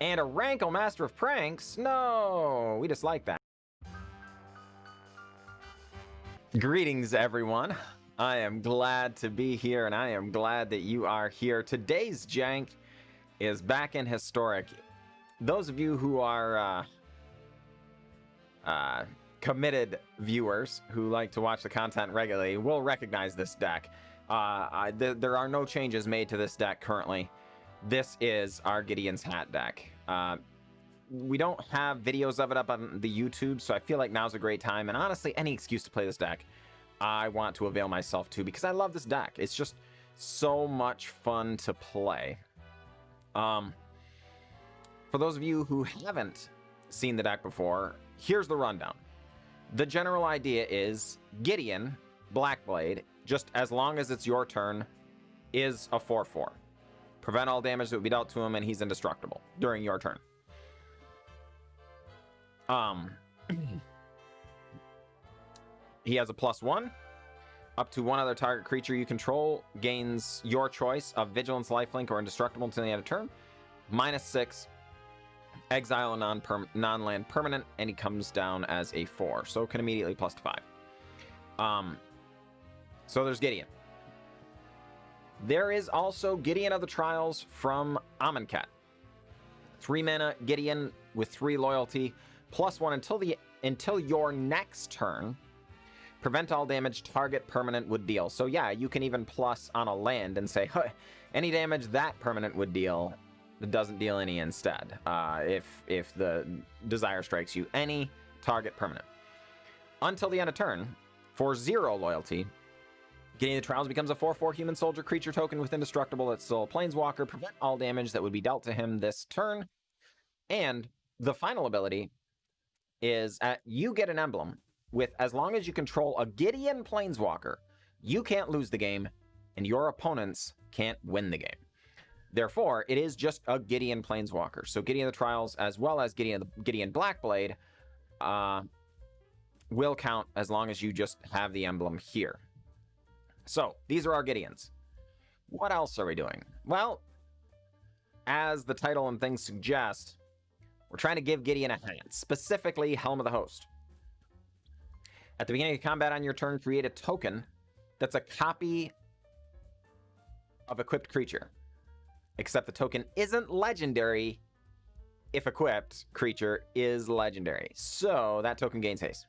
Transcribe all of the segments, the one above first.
And a Rankle Master of Pranks? No, we dislike that. Greetings, everyone. I am glad to be here, and I am glad that you are here. Today's jank is back in Historic. Those of you who are committed viewers who like to watch the content regularly will recognize this deck. There are no changes made to this deck currently. This is our Gideon's Hat deck. We don't have videos of it up on the YouTube, so I feel like now's a great time. And honestly, any excuse to play this deck, I want to avail myself to, because I love this deck. It's just so much fun to play. For those of you who haven't seen the deck before, here's the rundown. The general idea is Gideon Blackblade, just as long as it's your turn, is a 4/4. Prevent all damage that would be dealt to him, and he's indestructible during your turn. He has a +1. Up to one other target creature you control gains your choice of Vigilance, Lifelink, or Indestructible until the end of turn. -6. Exile a non-land permanent, and he comes down as a 4, so can immediately +5. So there's Gideon. There is also Gideon of the Trials from Amonkhet. 3 mana Gideon with 3 loyalty, +1 until your next turn. Prevent all damage target permanent would deal. So yeah, you can even plus on a land and say, huh, any damage that permanent would deal, it doesn't deal any instead. If the desire strikes you, any target permanent. Until the end of turn, for 0 loyalty, Gideon of the Trials becomes a 4/4 human soldier creature token with indestructible that's still a planeswalker. Prevent all damage that would be dealt to him this turn. And the final ability is you get an emblem with, as long as you control a Gideon planeswalker, you can't lose the game, and your opponents can't win the game. Therefore, it is just a Gideon planeswalker. So Gideon of the Trials, as well as Gideon Blackblade, will count as long as you just have the emblem here. So, these are our Gideons. What else are we doing? Well, as the title and things suggest, we're trying to give Gideon a hat, specifically Helm of the Host. At the beginning of combat on your turn, create a token that's a copy of equipped creature. Except the token isn't legendary if equipped creature is legendary. So, that token gains haste.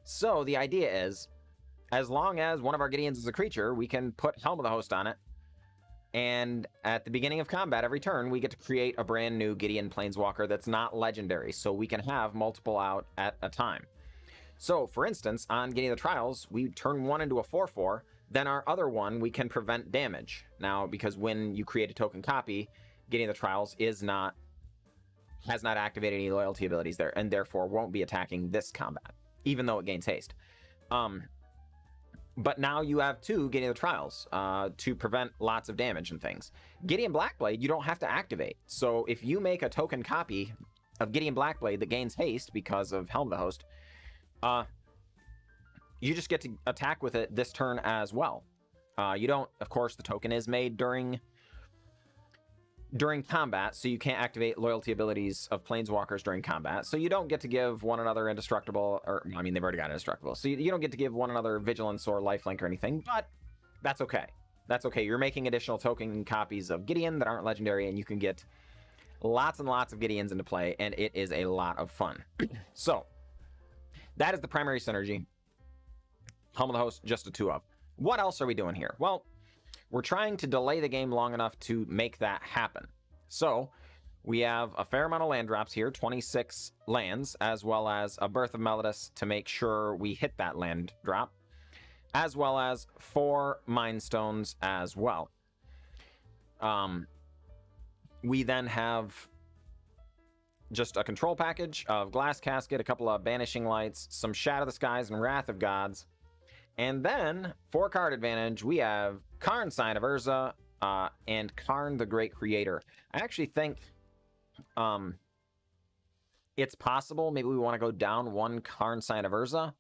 So, the idea is, as long as one of our Gideons is a creature, we can put Helm of the Host on it. And at the beginning of combat, every turn, we get to create a brand new Gideon Planeswalker that's not legendary. So we can have multiple out at a time. So, for instance, on Gideon of the Trials, we turn one into a 4/4. Then our other one, we can prevent damage. Now, because when you create a token copy, Gideon of the Trials has not activated any loyalty abilities there, and therefore won't be attacking this combat, even though it gains haste. But now you have 2 Gideon of the Trials to prevent lots of damage and things. Gideon Blackblade, you don't have to activate. So if you make a token copy of Gideon Blackblade that gains haste because of Helm of the Host, you just get to attack with it this turn as well. You don't, of course, the token is made during combat, so you can't activate loyalty abilities of planeswalkers during combat. So you don't get to give one another indestructible, or I mean, they've already got indestructible. So you don't get to give one another vigilance or lifelink or anything, but that's okay. That's okay. You're making additional token copies of Gideon that aren't legendary, and you can get lots and lots of Gideons into play, and it is a lot of fun. So that is the primary synergy. Helm of the Host, just a 2-of. What else are we doing here? Well, we're trying to delay the game long enough to make that happen. So, we have a fair amount of land drops here, 26 lands, as well as a Birth of Meletis to make sure we hit that land drop, as well as 4 Mind Stones as well. We then have just a control package of Glass Casket, a couple of Banishing Lights, some Shatter the Skies and Wrath of Gods, and then, for card advantage, we have Karn, Sign of Urza, and Karn, the Great Creator. I actually think it's possible maybe we want to go down 1 Karn, Sign of Urza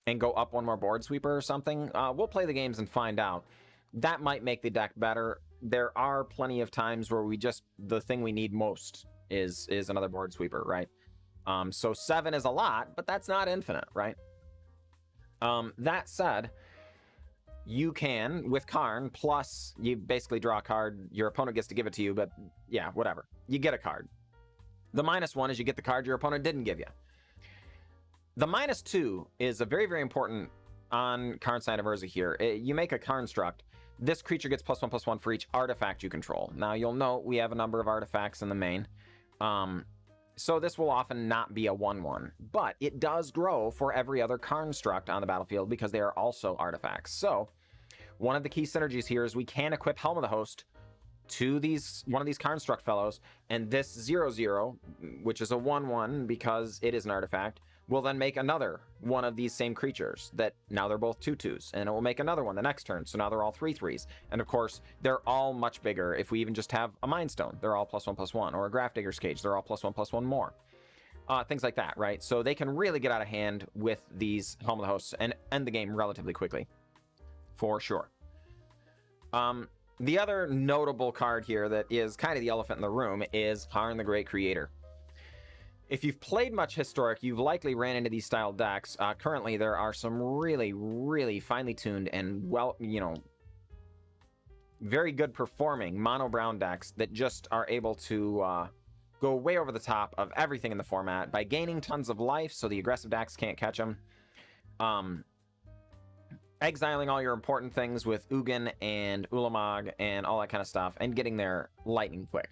and go up 1 more Board Sweeper or something. We'll play the games and find out. That might make the deck better. There are plenty of times where the thing we need most is another board sweeper, right? So 7 is a lot, but that's not infinite, right? That said, you can, with Karn, plus you basically draw a card, your opponent gets to give it to you, but yeah, whatever. You get a card. The -1 is you get the card your opponent didn't give you. The -2 is a very, very important on Karn Side of Urza here. You make a Karnstruct. This creature gets +1/+1 for each artifact you control. Now, you'll note we have a number of artifacts in the main. So this will often not be a 1/1, but it does grow for every other Karnstruct on the battlefield because they are also artifacts. So one of the key synergies here is we can equip Helm of the Host to one of these Karnstruct fellows, and this 0/0, which is a 1/1 because it is an artifact, will then make another one of these same creatures that now they're both 2/2s, and it will make another one the next turn, so now they're all 3/3s. And of course, they're all much bigger. If we even just have a Mind Stone, they're all +1/+1, or a Grafdigger's Cage, they're all +1/+1 more. Things like that, right? So they can really get out of hand with these Helm of the Hosts and end the game relatively quickly, for sure. The other notable card here that is kind of the elephant in the room is Karn the Great Creator. If you've played much Historic, you've likely ran into these style decks. Currently, there are some really, really finely tuned and very good performing mono brown decks that just are able to go way over the top of everything in the format by gaining tons of life so the aggressive decks can't catch them. Exiling all your important things with Ugin and Ulamog and all that kind of stuff, and getting there lightning quick.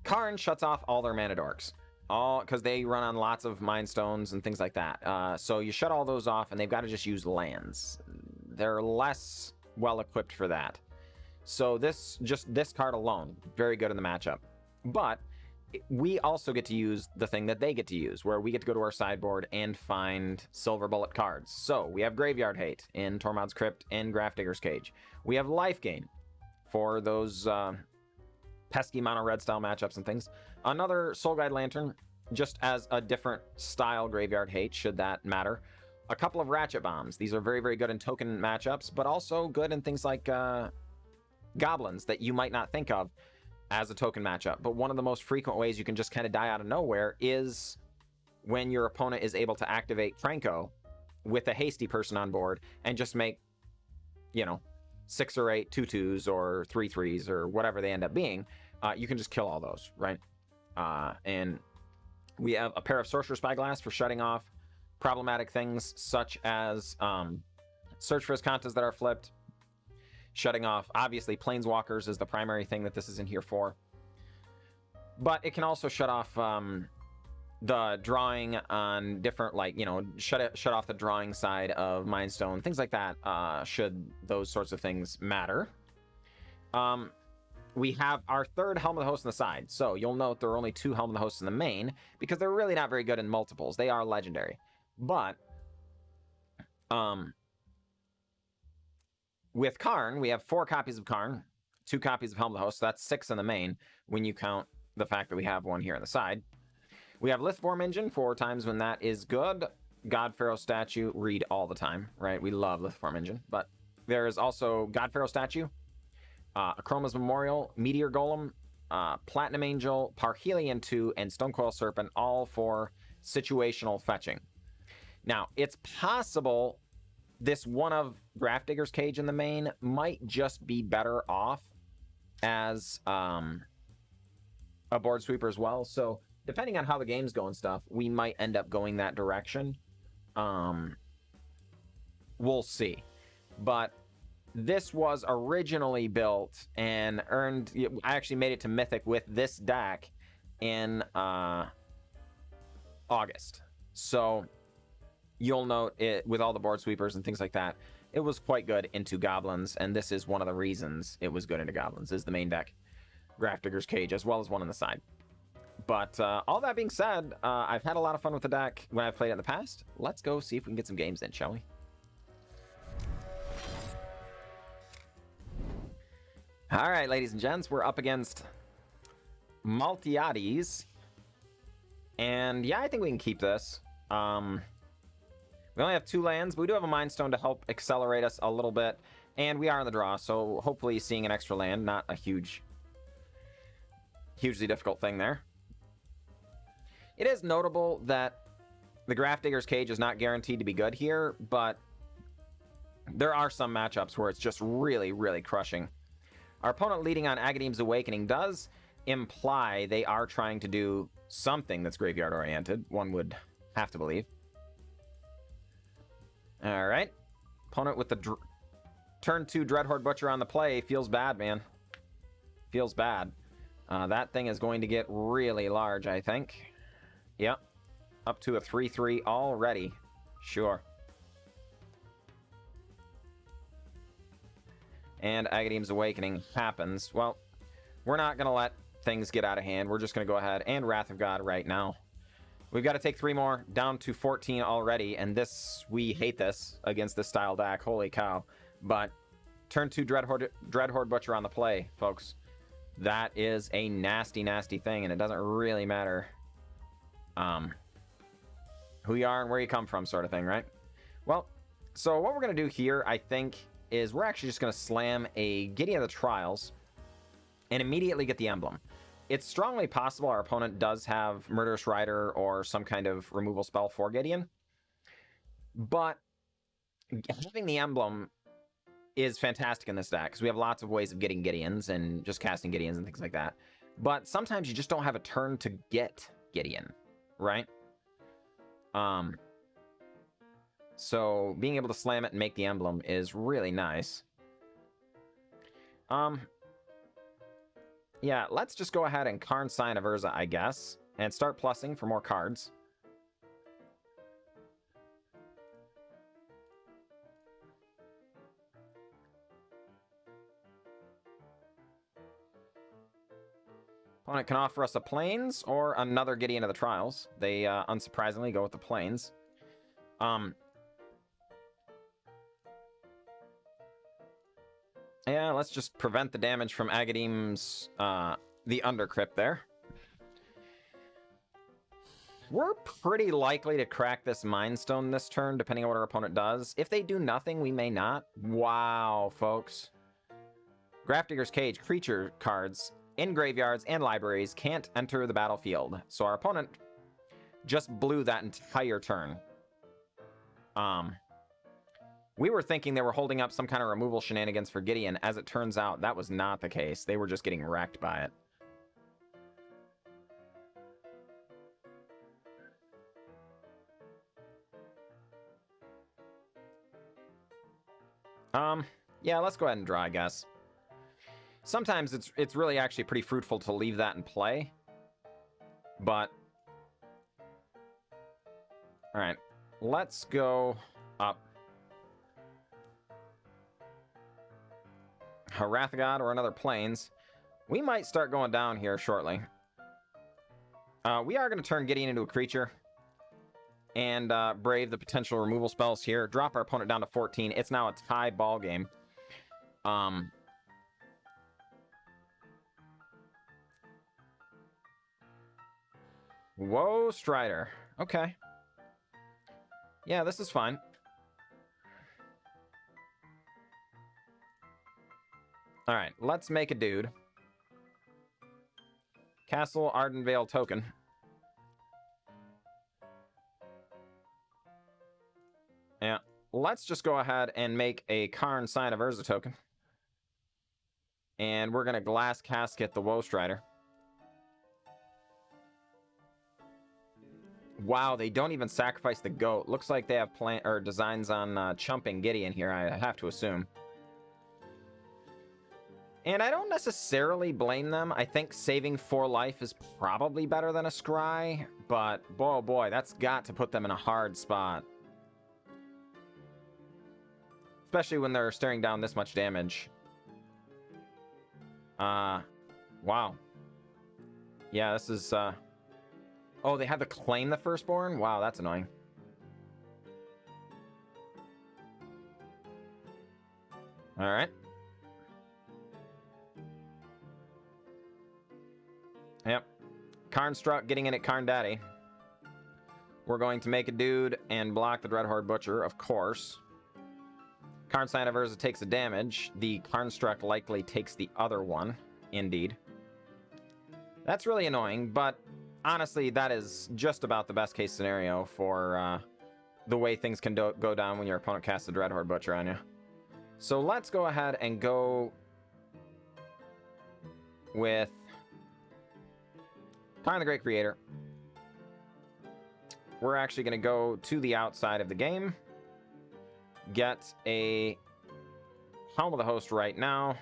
Karn shuts off all their mana dorks, because they run on lots of Mind Stones and things like that. So you shut all those off, and they've got to just use lands. They're less well equipped for that. So this card alone, very good in the matchup. But we also get to use the thing that they get to use, where we get to go to our sideboard and find silver bullet cards. So we have Graveyard Hate in Tormod's Crypt and Grafdigger's Cage. We have Life Gain for those pesky mono red style matchups and things. Another Soul Guide Lantern, just as a different style Graveyard Hate, should that matter. A couple of Ratchet Bombs. These are very, very good in token matchups, but also good in things like Goblins that you might not think of as a token matchup. But one of the most frequent ways you can just kind of die out of nowhere is when your opponent is able to activate Franco with a hasty person on board and just make, 6 or 8 2/2s or 3/3s or whatever they end up being. You can just kill all those, right? And we have a pair of Sorcerer Spyglass for shutting off problematic things such as Search for Iskantas that are flipped. Shutting off, obviously, Planeswalkers is the primary thing that this is in here for. But it can also shut off the drawing on different, shut off the drawing side of Mind Stone, things like that, should those sorts of things matter. We have our third Helm of the Host on the side. So you'll note there are only 2 Helm of the Hosts in the main, because they're really not very good in multiples. They are legendary. But with Karn, we have 4 copies of Karn, 2 copies of Helm of the Host, so that's 6 in the main, when you count the fact that we have 1 here on the side. We have Lithvorm Engine 4 times when that is good. God-Pharaoh Statue, read all the time, right? We love Lithvorm Engine. But there is also God-Pharaoh Statue, Akroma's Memorial, Meteor Golem, Platinum Angel, Parhelion 2, and Stonecoil Serpent, all for situational fetching. Now, it's possible this one of Grafdigger's Cage in the main might just be better off as a board sweeper as well. So depending on how the game's going stuff, we might end up going that direction. We'll see. But this was originally built and earned... I actually made it to Mythic with this deck in August. So you'll note it with all the board sweepers and things like that. It was quite good into Goblins, and this is one of the reasons it was good into Goblins, is the main deck, Grafdigger's Cage, as well as one on the side. But all that being said, I've had a lot of fun with the deck when I've played it in the past. Let's go see if we can get some games in, shall we? All right, ladies and gents, we're up against Maltiades. And yeah, I think we can keep this. We only have 2 lands, but we do have a Mind Stone to help accelerate us a little bit. And we are in the draw, so hopefully seeing an extra land, not a huge hugely difficult thing there. It is notable that the Grafdigger's Cage is not guaranteed to be good here, but there are some matchups where it's just really, really crushing. Our opponent leading on Agadeem's Awakening does imply they are trying to do something that's graveyard-oriented, one would have to believe. Alright. Opponent with the turn 2 Dreadhorde Butcher on the play. Feels bad, man. Feels bad. That thing is going to get really large, I think. Yep. Up to a 3-3 already. Sure. And Agadeem's Awakening happens. Well, we're not going to let things get out of hand. We're just going to go ahead and Wrath of God right now. We've got to take 3 more, down to 14 already, and this, we hate this against this style deck, holy cow. But turn 2 Dreadhorde Butcher on the play, folks. That is a nasty, nasty thing, and it doesn't really matter who you are and where you come from, sort of thing, right? Well, so what we're going to do here, I think, is we're actually just going to slam a Gideon of the Trials and immediately get the emblem. It's strongly possible our opponent does have Murderous Rider or some kind of removal spell for Gideon, but having the emblem is fantastic in this deck because we have lots of ways of getting Gideons and just casting Gideons and things like that. But sometimes you just don't have a turn to get Gideon, right? So being able to slam it and make the emblem is really nice. Yeah, let's just go ahead and Karn Scion of Urza, I guess, and start plussing for more cards. Opponent can offer us a Plains or another Gideon of the Trials. They unsurprisingly go with the Plains. Yeah, let's just prevent the damage from Agadeem's, the Undercrypt there. We're pretty likely to crack this Mind Stone this turn, depending on what our opponent does. If they do nothing, we may not. Wow, folks. Grafdigger's Cage creature cards in graveyards and libraries can't enter the battlefield. So our opponent just blew that entire turn. We were thinking they were holding up some kind of removal shenanigans for Gideon. As it turns out, that was not the case. They were just getting wrecked by it. Yeah, let's go ahead and draw, I guess. Sometimes it's really actually pretty fruitful to leave that in play. But all right, let's go up. A Wrath of God or another Plains. We might start going down here shortly. We are going to turn Gideon into a creature and brave the potential removal spells here. Drop our opponent down to 14. It's now a tie ball game. Whoa, Strider. Okay. Yeah, this is fine. All right, let's make a dude. Castle Ardenvale token. Yeah, let's just go ahead and make a Karn Scion of Urza token. And we're going to Glass Casket the Woe Strider. Wow, they don't even sacrifice the goat. Looks like they have designs on chumping Gideon here, I have to assume. And I don't necessarily blame them. I think saving 4 life is probably better than a Scry, but boy, oh boy, that's got to put them in a hard spot. Especially when they're staring down this much damage. Wow. Yeah, this is, oh, they have to claim the Firstborn? Wow, that's annoying. Alright. Yep. Karn Struck getting in at Karn Daddy. We're going to make a dude and block the Dreadhorde Butcher, of course. Karn Scion of Urza takes the damage. The Karn Struck likely takes the other one. Indeed. That's really annoying, but honestly, that is just about the best case scenario for the way things can go down when your opponent casts a Dreadhorde Butcher on you. So let's go ahead and go with Karn the Great Creator. We're actually going to go to the outside of the game, get a Helm of the Host right now,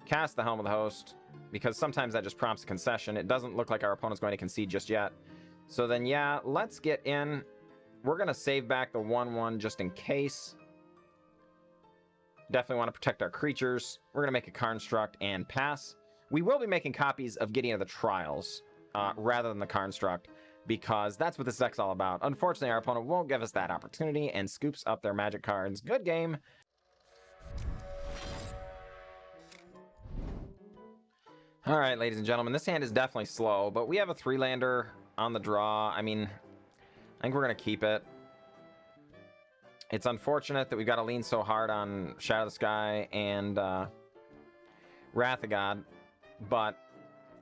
cast the Helm of the Host, because sometimes that just prompts a concession. It doesn't look like our opponent's going to concede just yet. So then, yeah, let's get in. We're going to save back the 1/1 just in case. Definitely want to protect our creatures. We're going to make a Karnstruct and pass. We will be making copies of Gideon of the Trials rather than the Karnstruct, because that's what this deck's all about. Unfortunately, our opponent won't give us that opportunity and scoops up their magic cards. Good game. All right, ladies and gentlemen, this hand is definitely slow, but we have a 3-lander on the draw. I mean, I think we're going to keep it. It's unfortunate that we've got to lean so hard on Shatter the Sky and Wrath of God, but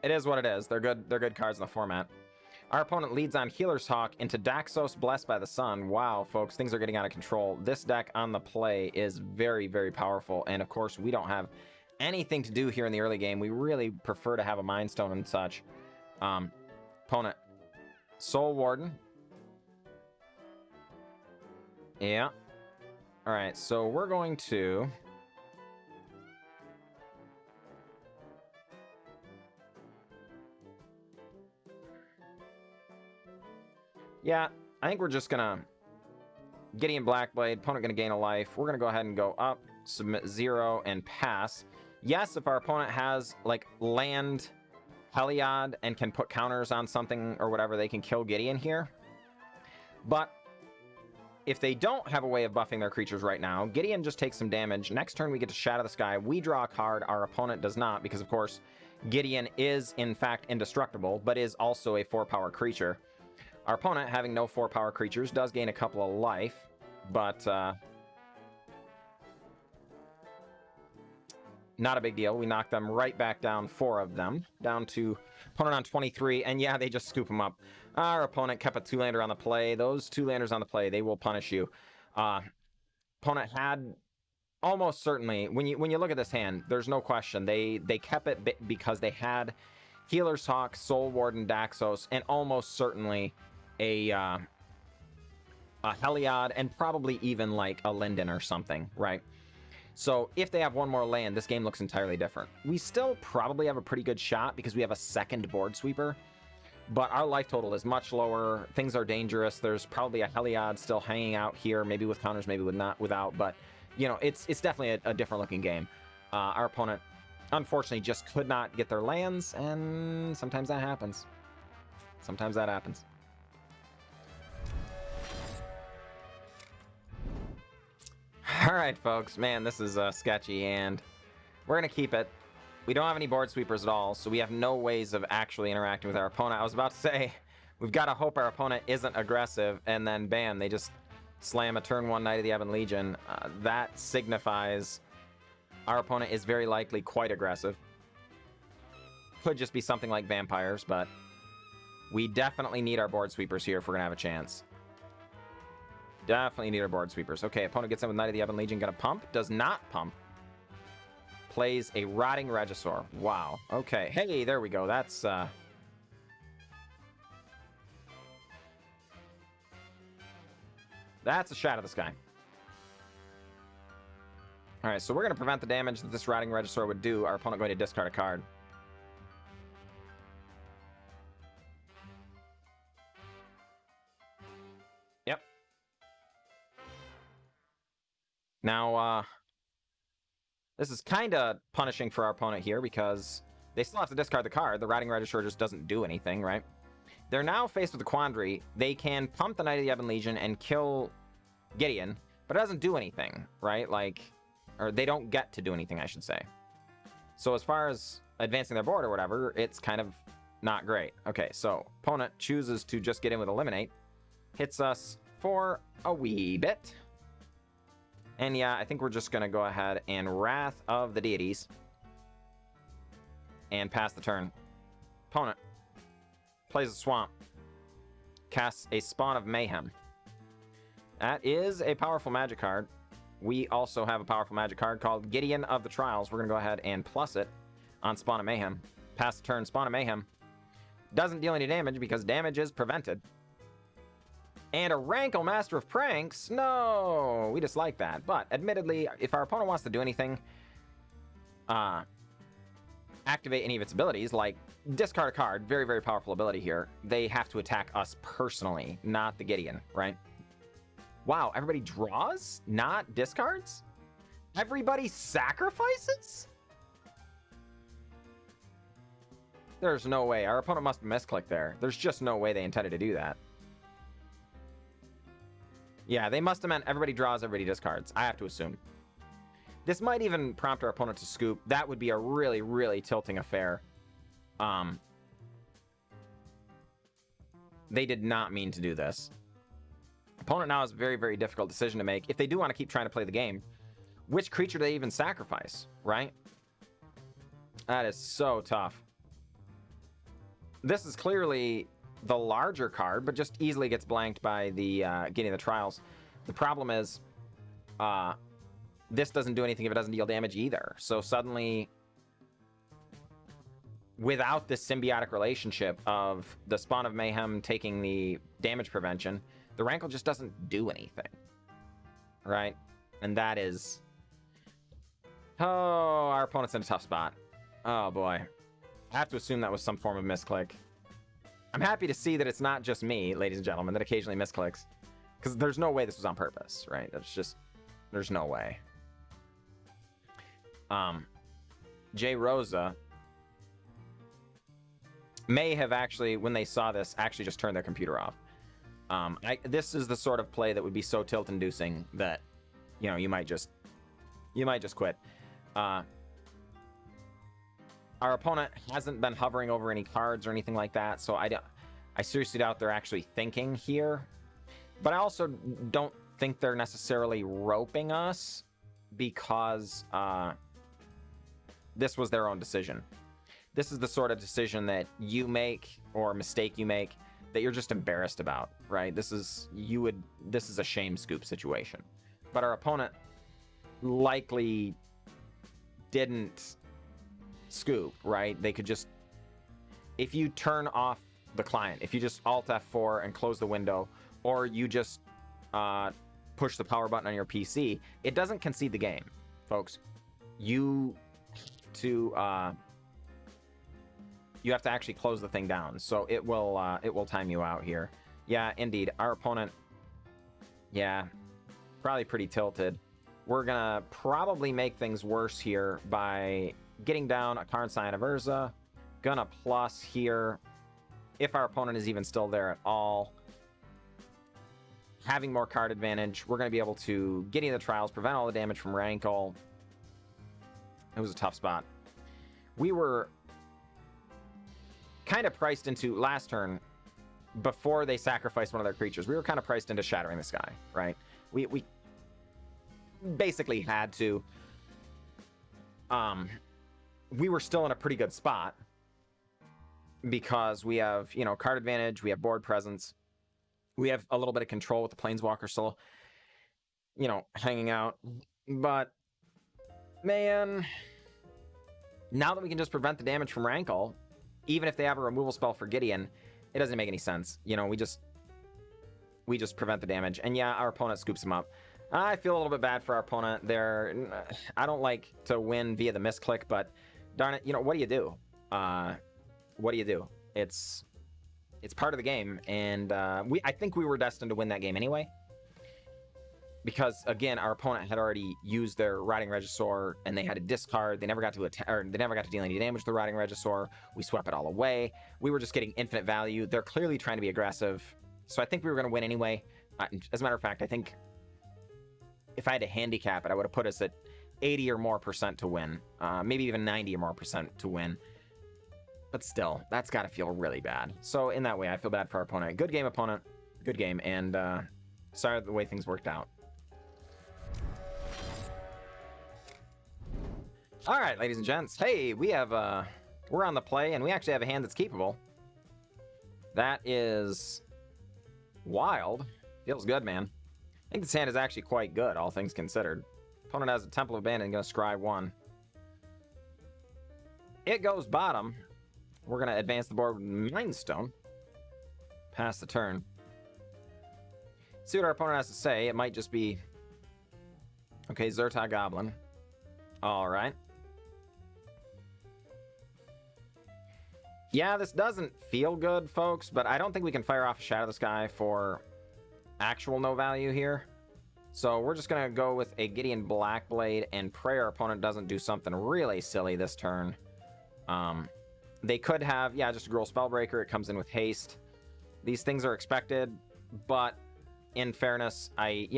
it is what it is. They're good cards in the format. Our opponent leads on Healer's Hawk into Daxos, Blessed by the Sun. Wow, folks, things are getting out of control. This deck on the play is very, very powerful, and of course, we don't have anything to do here in the early game. We really prefer to have a Mind Stone and such. Opponent, Soul Warden. Yeah. All right, so we're going to... Yeah, I think we're just gonna Gideon Blackblade, opponent gonna gain a life. We're gonna go ahead and go up, submit 0, and pass. Yes, if our opponent has like land Heliod and can put counters on something or whatever, they can kill Gideon here. But if they don't have a way of buffing their creatures right now, Gideon just takes some damage. Next turn we get to Shatter the Sky. We draw a card. Our opponent does not, because of course Gideon is in fact indestructible, but is also a 4-power creature. Our opponent, having no 4-power creatures, does gain a couple of life, but not a big deal. We knock them right back down, 4 of them, down to opponent on 23, and yeah, they just scoop them up. Our opponent kept a 2-lander on the play. Those 2-landers on the play, they will punish you. Opponent had almost certainly, when you look at this hand, there's no question, they kept it because they had Healer's Hawk, Soul Warden, Daxos, and almost certainly a Heliod, and probably even like a Linden or something, right? So if they have one more land, this game looks entirely different. We still probably have a pretty good shot because we have a second board sweeper, but our life total is much lower. Things are dangerous. There's probably a Heliod still hanging out here, maybe with counters, maybe without, but you know, it's definitely a different looking game. Our opponent unfortunately just could not get their lands, and sometimes that happens. Sometimes that happens. All right, folks. Man, this is sketchy, and we're going to keep it. We don't have any board sweepers at all, so we have no ways of actually interacting with our opponent. I was about to say, we've got to hope our opponent isn't aggressive, and then bam, they just slam a turn 1 Knight of the Ebon Legion. That signifies our opponent is very likely quite aggressive. Could just be something like vampires, but we definitely need our board sweepers here if we're going to have a chance. Definitely need our board sweepers. Okay, opponent gets in with Knight of the Ebon Legion. Gonna pump. Does not pump. Plays a Rotting Regisaur. Wow. Okay. Hey, there we go. That's a Shatter the Sky. Alright, so we're going to prevent the damage that this Rotting Regisaur would do. Our opponent going to discard a card. Yep. Now, this is kind of punishing for our opponent here because they still have to discard the card. The Rotting Regisaur just doesn't do anything, right? They're now faced with a quandary. They can pump the Knight of the Ebon Legion and kill Gideon, but it doesn't do anything, right? Like, or they don't get to do anything, I should say. So as far as advancing their board or whatever, it's kind of not great. Okay, so opponent chooses to just get in with Eliminate. Hits us for a wee bit. And yeah, I think we're just going to go ahead and Wrath of the Deities and pass the turn. Opponent plays a swamp. Casts a Spawn of Mayhem. That is a powerful magic card. We also have a powerful magic card called Gideon of the Trials. We're going to go ahead and plus it on Spawn of Mayhem. Pass the turn, Spawn of Mayhem. Doesn't deal any damage because damage is prevented. And a Rankle, Master of Pranks. No, we dislike that. But admittedly, if our opponent wants to do anything, activate any of its abilities, like discard a card, very, very powerful ability here, they have to attack us personally, not the Gideon, right? Wow, everybody draws, not discards? Everybody sacrifices? There's no way. Our opponent must have misclicked there. There's just no way they intended to do that. Yeah, they must have meant everybody draws, everybody discards. I have to assume. This might even prompt our opponent to scoop. That would be a really, really tilting affair. They did not mean to do this. Opponent now has a very, very difficult decision to make. If they do want to keep trying to play the game, which creature do they even sacrifice, right? That is so tough. This is clearly the larger card, but just easily gets blanked by the Gideon of the Trials. The problem is, this doesn't do anything if it doesn't deal damage either. So suddenly, without this symbiotic relationship of the Spawn of Mayhem taking the damage prevention, the Rankle just doesn't do anything, right? And that is... Oh, our opponent's in a tough spot. Oh, boy. I have to assume that was some form of misclick. I'm happy to see that it's not just me, ladies and gentlemen, that occasionally misclicks. Because there's no way this was on purpose, right? That's just... There's no way. J. Rosa may have actually, when they saw this, actually just turned their computer off. This is the sort of play that would be so tilt-inducing that, you know, you might just quit. Our opponent hasn't been hovering over any cards or anything like that, so I seriously doubt they're actually thinking here. But I also don't think they're necessarily roping us because this was their own decision. This is the sort of decision that you make or mistake you make that you're just embarrassed about, right? This is a shame scoop situation. But our opponent likely didn't scoop, right? They could just, if you turn off the client, if you just Alt F4 and close the window, or you just push the power button on your PC, it doesn't concede the game, folks. You have to actually close the thing down, so it will time you out here. Yeah, indeed, our opponent, yeah, probably pretty tilted. We're gonna probably make things worse here by getting down a Karn Scion of Urza. Gonna plus here, if our opponent is even still there at all. Having more card advantage, we're gonna be able to Gideon of the Trials, prevent all the damage from Rankle. It was a tough spot. We were kind of priced into last turn, before they sacrificed one of their creatures, we were kind of priced into Shattering the Sky, right? We basically had to. We were still in a pretty good spot because we have, you know, card advantage, we have board presence, we have a little bit of control with the Planeswalker still, you know, hanging out. But man, now that we can just prevent the damage from Rankle, even if they have a removal spell for Gideon, it doesn't make any sense. You know, we just prevent the damage. And yeah, our opponent scoops him up. I feel a little bit bad for our opponent there. I don't like to win via the misclick, but darn it, you know, what do you do? What do you do? It's part of the game, and I think we were destined to win that game anyway. Because again, our opponent had already used their Riding Regisaur, and they had a discard. They never got to they never got to deal any damage to the Riding Regisaur. We swept it all away. We were just getting infinite value. They're clearly trying to be aggressive, so I think we were going to win anyway. As a matter of fact, I think if I had to handicap it, I would have put us at 80 or more % to win, maybe even 90 or more % to win. But still, that's got to feel really bad. So in that way, I feel bad for our opponent. Good game, opponent. Good game, and sorry the way things worked out. All right, ladies and gents. Hey, we have we're on the play, and we actually have a hand that's keepable. That is wild. Feels good, man. I think this hand is actually quite good, all things considered. Opponent has a Temple of Abandon, gonna scry 1. It goes bottom. We're gonna advance the board with Mind Stone. Pass the turn. See what our opponent has to say. It might just be... Okay, Zerta Goblin. Alright. Yeah, this doesn't feel good, folks, but I don't think we can fire off a Shatter the Sky for actual no value here. So we're just going to go with a Gideon Blackblade and pray our opponent doesn't do something really silly this turn. They could have, yeah, just a Gruul Spellbreaker. It comes in with haste. These things are expected, but in fairness, I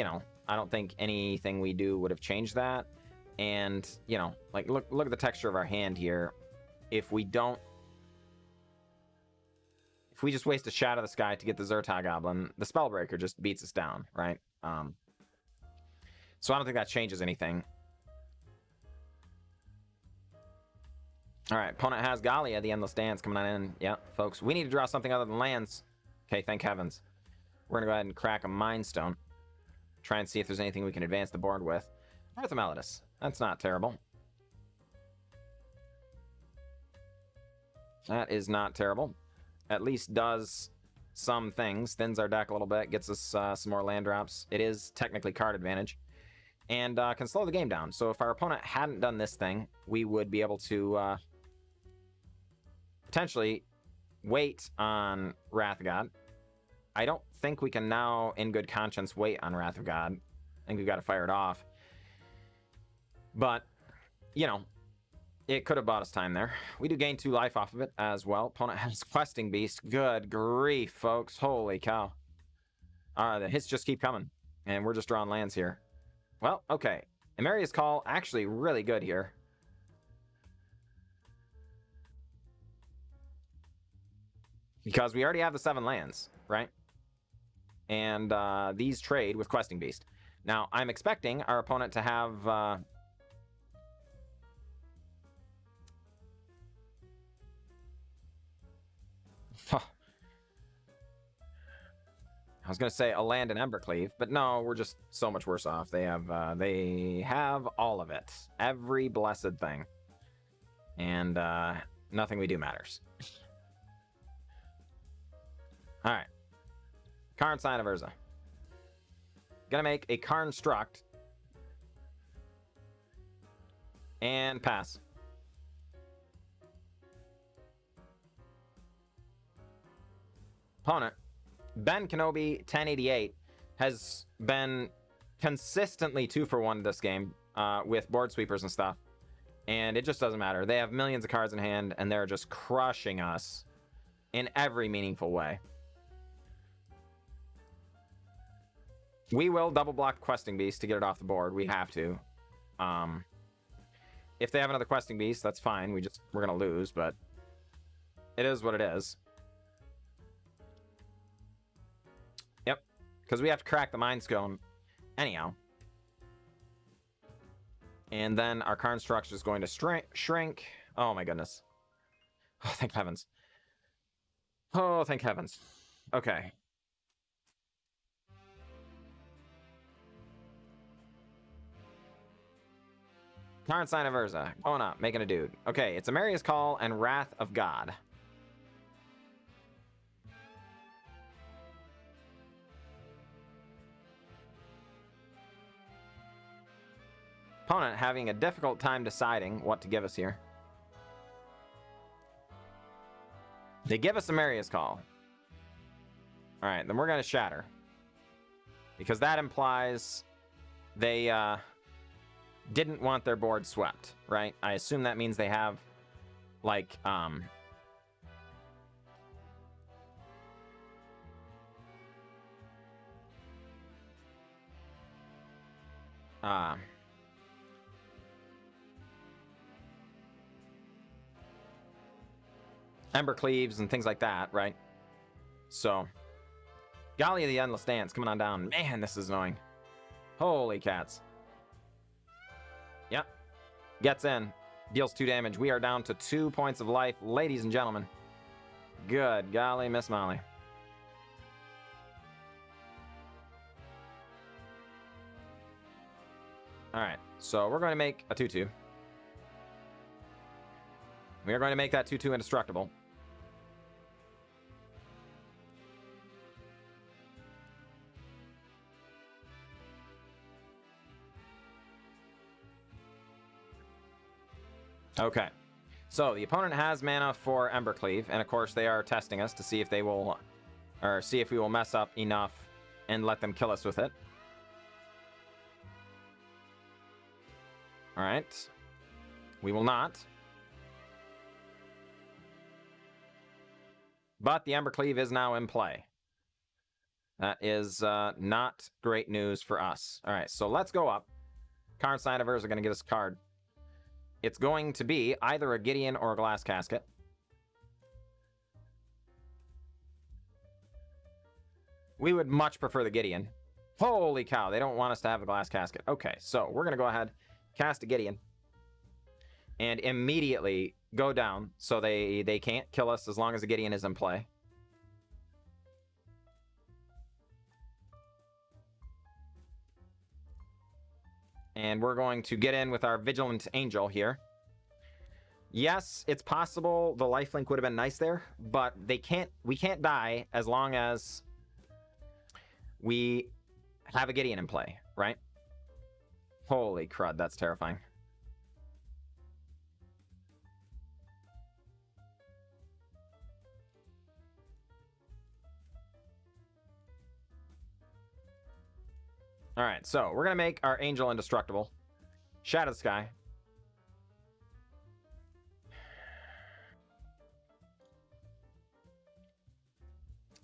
don't think anything we do would have changed that. And, you know, like, look at the texture of our hand here. If we just waste a Shatter the Sky to get the Zerta Goblin, the Spellbreaker just beats us down, right? So I don't think that changes anything. Alright, opponent has Galia, the Endless Dance, coming on in. Yeah, folks, we need to draw something other than lands. Okay, thank heavens. We're going to go ahead and crack a Mind Stone. Try and see if there's anything we can advance the board with. Birth of Meletis. That's not terrible. That is not terrible. At least does some things. Thins our deck a little bit. Gets us some more land drops. It is technically card advantage. And can slow the game down. So if our opponent hadn't done this thing, we would be able to potentially wait on Wrath of God. I don't think we can now, in good conscience, wait on Wrath of God. I think we've got to fire it off. But, you know, it could have bought us time there. We do gain 2 life off of it as well. Opponent has Questing Beast. Good grief, folks. Holy cow. The hits just keep coming. And we're just drawing lands here. Well, okay. Emeria's Call, actually really good here. Because we already have the 7 lands, right? And these trade with Questing Beast. Now, I'm expecting our opponent to have... I was going to say a land and Embercleave, but no, we're just so much worse off. They have all of it. Every blessed thing. And nothing we do matters. Alright. Karn, Sign of Urza. Gonna make a Karn Struct. And pass. Opponent, Ben Kenobi 1088, has been consistently 2-for-1 this game with board sweepers and stuff. And it just doesn't matter. They have millions of cards in hand, and they're just crushing us in every meaningful way. We will double block Questing Beast to get it off the board. We have to. If they have another Questing Beast, that's fine. We're gonna lose, but it is what it is. Yep, because we have to crack the Mind Stone anyhow. And then our Karn structure is going to shrink. Oh my goodness. Oh, thank heavens. Oh, thank heavens. Okay. Karn, Sign of Urza. Going up, making a dude. Okay, it's Emeria's Call and Wrath of God. Opponent having a difficult time deciding what to give us here. They give us Emeria's Call. Alright, then we're going to Shatter. Because that implies they didn't want their board swept, right? I assume that means they have, like, Embercleaves and things like that, right? So, Galia the Endless Dance coming on down. Man, this is annoying. Holy cats. Yep. Gets in. Deals 2 damage. We are down to 2 points of life, ladies and gentlemen. Good golly, Miss Molly. Alright, so we're going to make a 2-2. We are going to make that 2-2 indestructible. Okay, so the opponent has mana for Embercleave, and of course they are testing us to see if they will, or see if we will mess up enough and let them kill us with it. All right, we will not. But the Embercleave is now in play. That is not great news for us. All right, so let's go up. Karn, Scion of Urza are going to get us a card. It's going to be either a Gideon or a Glass Casket. We would much prefer the Gideon. Holy cow, they don't want us to have a Glass Casket. Okay, so we're going to go ahead, cast a Gideon, and immediately go down so they can't kill us as long as the Gideon is in play. And we're going to get in with our Vigilant Angel here. Yes, it's possible the lifelink would have been nice there, but we can't die as long as we have a Gideon in play, right? Holy crud, that's terrifying. All right, so we're going to make our Angel indestructible. Shatter the Sky.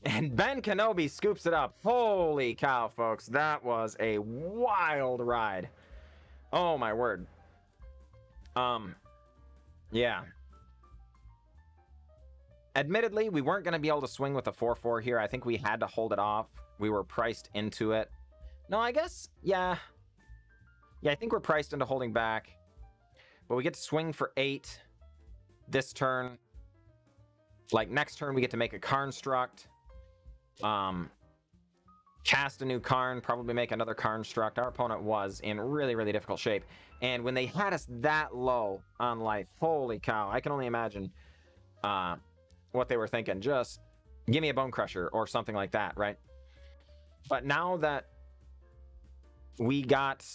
And Ben Kenobi scoops it up. Holy cow, folks. That was a wild ride. Oh, my word. Yeah. Admittedly, we weren't going to be able to swing with a 4-4 here. I think we had to hold it off. We were priced into it. No, I guess, yeah. Yeah, I think we're priced into holding back. But we get to swing for 8 this turn. Like, next turn, we get to make a Karn Struct. Cast a new Karn, probably make another Karn Struct. Our opponent was in really, really difficult shape. And when they had us that low on life, holy cow, I can only imagine what they were thinking. Just give me a Bone Crusher or something like that, right? But now that we got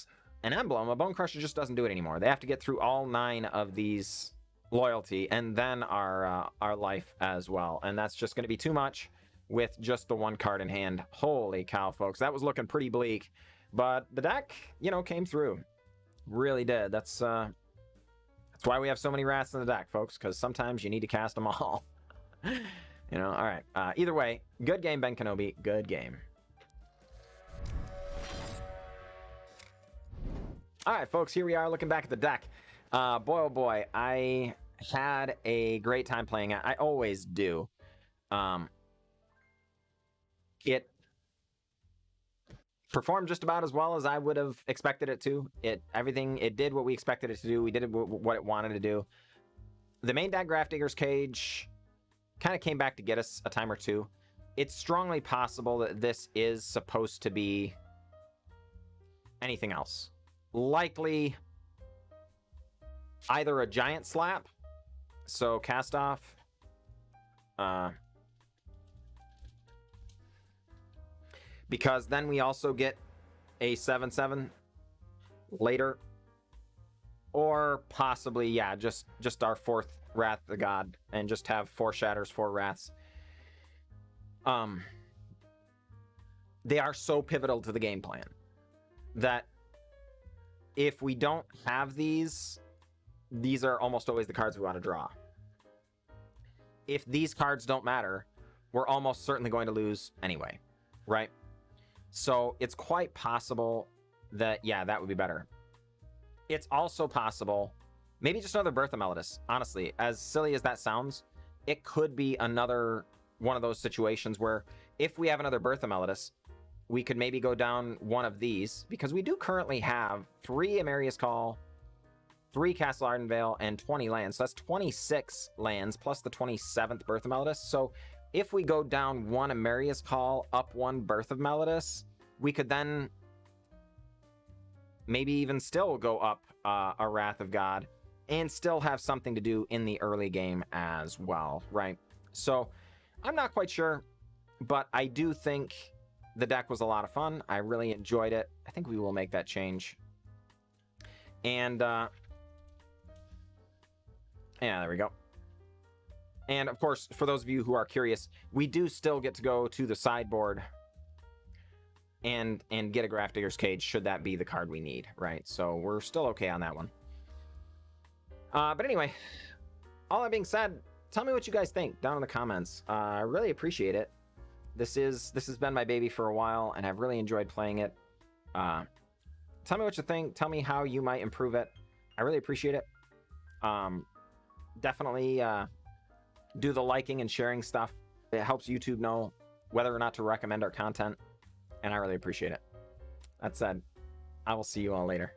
an emblem, a Bone Crusher just doesn't do it anymore. They have to get through all 9 of these loyalty and then our life as well. And that's just going to be too much with just the 1 card in hand. Holy cow, folks. That was looking pretty bleak. But the deck, you know, came through. Really did. That's why we have so many rats in the deck, folks, because sometimes you need to cast them all. You know, all right. Either way, good game, Ben Kenobi. Good game. All right, folks, here we are looking back at the deck. Boy, oh boy, I had a great time playing it. I always do. It performed just about as well as I would have expected it to. It did what we expected it to do. We did what it wanted to do. The main deck, Grafdigger's Cage, kind of came back to get us a time or two. It's strongly possible that this is supposed to be anything else. Likely either a Giant Slap, so cast off, because then we also get a 7/7 later, or possibly, yeah, just our 4th Wrath of the God, and just have 4 Shatters, 4 Wraths. They are so pivotal to the game plan that if we don't have these are almost always the cards we want to draw. If these cards don't matter, we're almost certainly going to lose anyway, right? So it's quite possible that, yeah, that would be better. It's also possible, maybe just another Birth of Meletis. Honestly, as silly as that sounds, it could be another one of those situations where if we have another Birth of Meletis, we could maybe go down one of these, because we do currently have 3 Emeria's Call, 3 Castle Ardenvale, and 20 lands. So that's 26 lands plus the 27th Birth of Meletis. So if we go down 1 Emeria's Call, up 1 Birth of Meletis, we could then maybe even still go up a Wrath of God and still have something to do in the early game as well, right? So I'm not quite sure, but I do think the deck was a lot of fun. I really enjoyed it. I think we will make that change. And yeah, there we go. And of course, for those of you who are curious, we do still get to go to the sideboard and get a Grafdigger's Cage should that be the card we need, right? So we're still okay on that one. But anyway, all that being said, tell me what you guys think down in the comments. I really appreciate it. This has been my baby for a while, and I've really enjoyed playing it. Tell me what you think. Tell me how you might improve it. I really appreciate it. Definitely do the liking and sharing stuff. It helps YouTube know whether or not to recommend our content, and I really appreciate it. That said, I will see you all later.